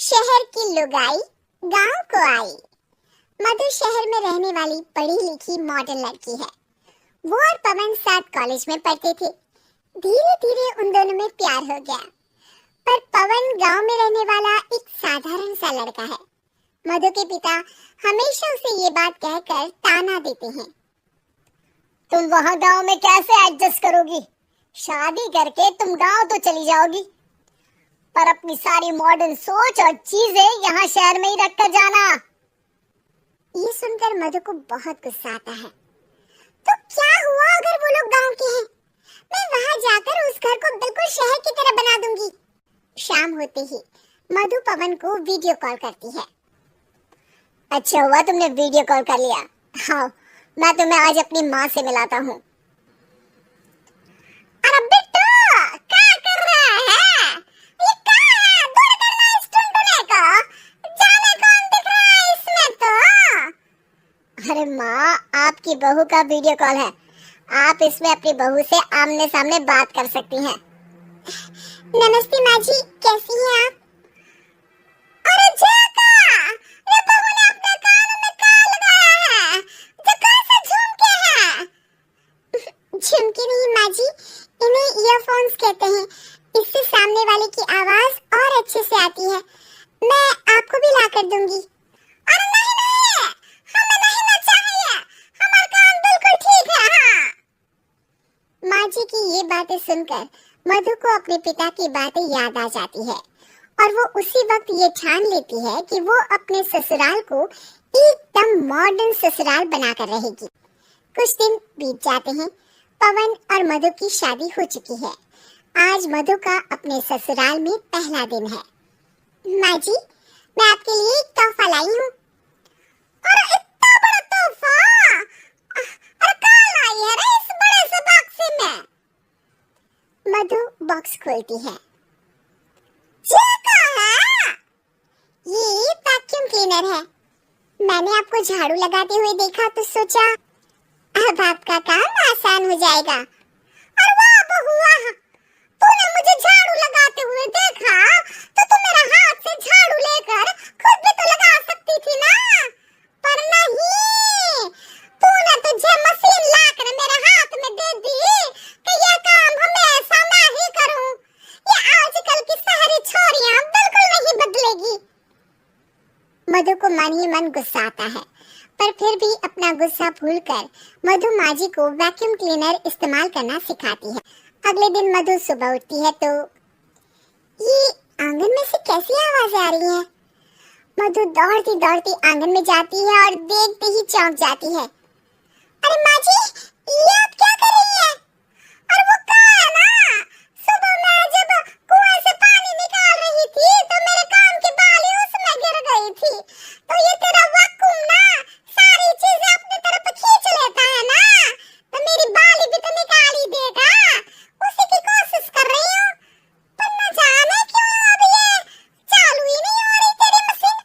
शहर की लुगाई गांव को आई। मधु शहर में रहने वाली पढ़ी लिखी मॉडर्न लड़की है। वो और पवन साथ कॉलेज में पढ़ते थे। धीरे धीरे उन दोनों में प्यार हो गया। पर पवन गांव में रहने वाला एक साधारण सा लड़का है। मधु के पिता हमेशा उसे ये बात कहकर ताना देते हैं, तुम वहाँ गांव में कैसे एडजस्ट करोगी? शादी करके तुम गांव तो चली जाओगी, पर अपनी सारी मॉडर्न सोच और चीजें यहाँ शहर में ही रख कर जाना। ये सुनकर मधु को बहुत गुस्सा आता है। तो क्या हुआ अगर वो लोग गांव के हैं? मैं वहां जाकर उस घर को बिल्कुल शहर की तरह बना दूंगी। शाम होते ही मधु पवन को वीडियो कॉल करती है। अच्छा हुआ तुमने वीडियो कॉल कर लिया। हाँ, मैं तुम्हें आज अपनी माँ से मिलाता हूँ। अरे बेटा, क्या कर रहा है? ये कहाँ है? दूर करना इस टुनटुने को। जाने कौन दिख रहा है इसमें तो? अरे माँ, आपकी बहू का वीडियो कॉल है। आप इसमें अपनी बहू से आमने सामने बात कर सकती हैं। नमस्ते माँ जी, कैसी हैं आप? अरे जाका, ये बहू ने अपने कानों में क्या लगाया है? जो कैसे झुमके हैं? झुमके नहीं माँ जी, इन्हें ईयरफोन्स कहते हैं। इससे सामने वाले की आवाज और अच्छे से आती है। मैं आपको भी ला कर दूंगी। अरे नहीं नहीं, हमें नहीं ना चाहिए। हमारा कान बिल्कुल ठीक है। हाँ। माँ जी की ये बातें सुनकर मधु को अपने पिता की बातें याद आ जाती है और वो उसी वक्त ये ठान लेती है कि वो अपने ससुराल को एकदम मॉडर्न ससुराल बनाकर रहेगी। कुछ दिन बीत जाते हैं। पवन और मधु की शादी हो चुकी है। आज मधु का अपने ससुराल में पहला दिन है। माँ जी, मैं आपके लिए एक तोहफा लाई हूँ। अरे इतना बड़ा तोहफा! अरे कहाँ लाई है रे इस बड़े से बक्से में? मधु बॉक्स खोलती है। ये क्या है? ये वैक्यूम क्लीनर है। मैंने आपको झाड़ू लगाते हुए देखा तो सोचा अब आपका काम आसान हो जाएगा। अरे वाह बहुआ, तूने मुझे झाड़ू लगाते हुए देखा तो तू मेरा हाथ से झाड़ू लेकर खुद भी तो लगा सकती थी ना। पर नहीं, तूने तुझे मशीन लाकर मेरे हाथ में दे दी कि ये काम हमेशा मैं ही करूं। ये आजकल की शहरी छोरियां बिल्कुल नहीं बदलेगी। मधु को मन ही मन गुस्सा आता है, पर फिर भी अपना गुस्सा भूलकर मधु माँ जी को वैक्यूम क्लीनर इस्तेमाल करना सिखाती है। अगले दिन मधु सुबह उठती है तो ये आंगन में से कैसी आवाजें आ रही हैं? मधु दौड़ती दौड़ती आंगन में जाती है और देखते ही चौंक जाती है। अरे माँ जी, ये आप क्या कर रही हैं? अरे वो कहाँ है ना? सुबह मैं जब कुएं से पानी निकाल रही थी तो मेरे कान की बाली उसमें गिर गई थी। तो ये तेरा वैक्यूम ना सारी चीजें अपनी तरफ खींच लेता है ना, तो मेरी बाली भी तो निकाल ही देगा। उसी की कोशिश कर रही हूँ, पर न जाने क्यों अब ये चालू ही नहीं हो रही तेरी मशीन।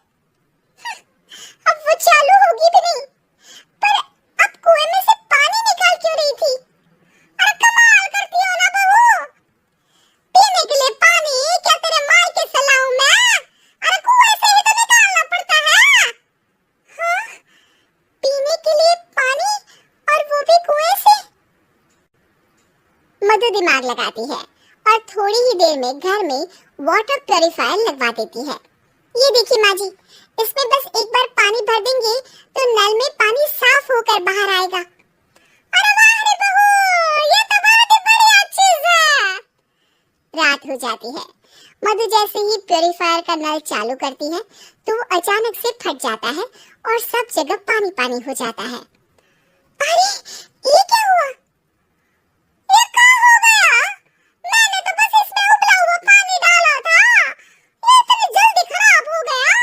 अब वो चालू होगी भी नहीं। पर अब कुएं में से पानी निकाल क्यों रही थी? अरे कमाल करती हो ना बहू। पीने के लिए पानी क्या तेरे मायके से लाऊं मैं? अरे कुएं से ही तो निकालना पड़ता है। हाँ, पीने के लिए पानी और वो भी कुएं से। मधु दिमाग लगाती है और थोड़ी ही देर में घर में वाटर प्यूरिफायर लगवा देती है। ये देखिए माँ जी, इसमें बस एक बार पानी भर देंगे तो नल में पानी साफ होकर बाहर आएगा। अरे वाह रे बहू, ये तो बहुत ही बढ़िया चीज है। रात हो जाती है। मधु जैसे ही प्यूरिफायर का नल चालू करती है तो वो अचानक से फट जाता है और सब जगह पानी पानी हो जाता है। अरे ये क्या हुआ? ये कहाँ हो गया? मैंने तो बस इसमें उबला हुआ पानी डाला था। ये इतनी जल्दी खराब हो गया।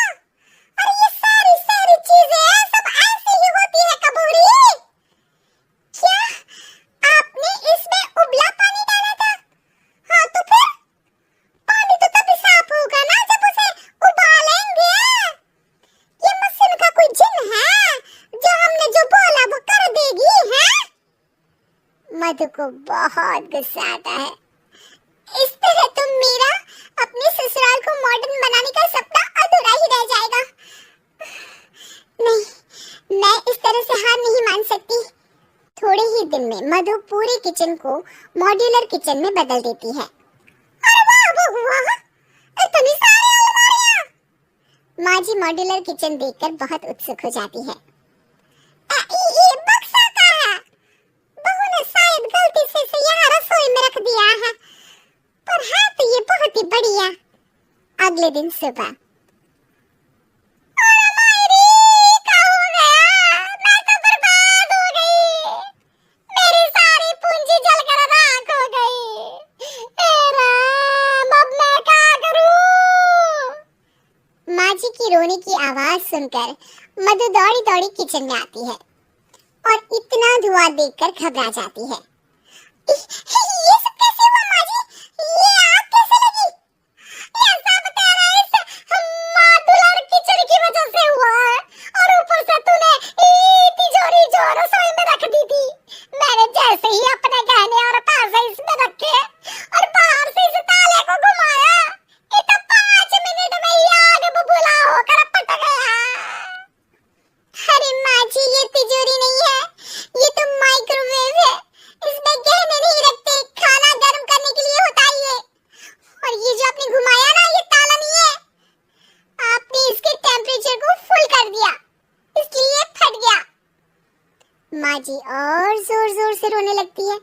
अरे ये सारी सारी चीजें सब ऐसे ही होती है कबूरी। क्या आपने इसमें उबला पानी डाला था? हाँ तो फिर पानी तो तभी साफ होगा ना जब उसे उबालेंगे। ये मशीन का कोई जिन है जो हमने जो बोला वो कर देगी है? मधु को बहुत गुस्सा आता है। इस तरह तुम मेरा अपने ससुराल को मॉडर्न बनाने का सपना मधु पूरे किचन को मॉड्यूलर किचन में बदल देती है। अरे वाह वाह, इतनी सारी अलमारियां! माँ जी मॉड्यूलर किचन देखकर बहुत उत्सुक हो जाती है। ये बक्सा का है, बहू ने शायद गलती से यहाँ रसोई में रख दिया है, पर है तो ये बहुत ही बढ़िया। अगले दिन सुबह, की रोने की आवाज सुनकर मधु दौड़ी दौड़ी किचन में आती है और इतना धुआं देखकर घबरा जाती है। ये सब कैसे हुआ माँ जी? ये आग कैसे लगी? ये सब तेरा इस मॉड्यूलर किचन की वजह से हुआ है, और ऊपर से तूने तिजोरी जो रसोई में रख दी थी, मैंने जैसे ही अपने गहने और पैसे इसमें रखे और बाहर से इस ताले को घुमाया, ये तो 5 मिनट में ही आग बबूला होकर पट गया। अरे माँ जी, ये तिजोरी नहीं है, ये तो माइक्रोवेव है। इसमें गहने नहीं रखते, खाना गर्म करने के लिए होता है ये। और ये जो आपने घुमाया ना, ये ताला नहीं है, आपने इसके टेम्परेचर को फुल कर दिया, इसलिए फट गया। माँ जी और जोर जोर से रोने लगती है।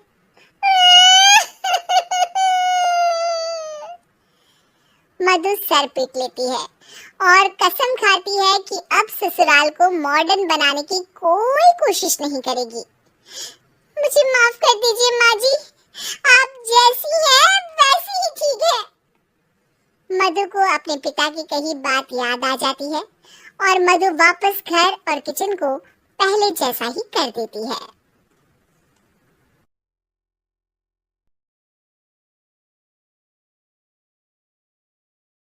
मधु सर पीट लेती है और कसम खाती है कि अब ससुराल को मॉडर्न बनाने की कोई कोशिश नहीं करेगी। मुझे माफ कर दीजिए माँ जी, आप जैसी हैं वैसी ही ठीक है। मधु को अपने पिता की कही बात याद आ जाती है और मधु वापस घर और किचन को पहले जैसा ही कर देती है।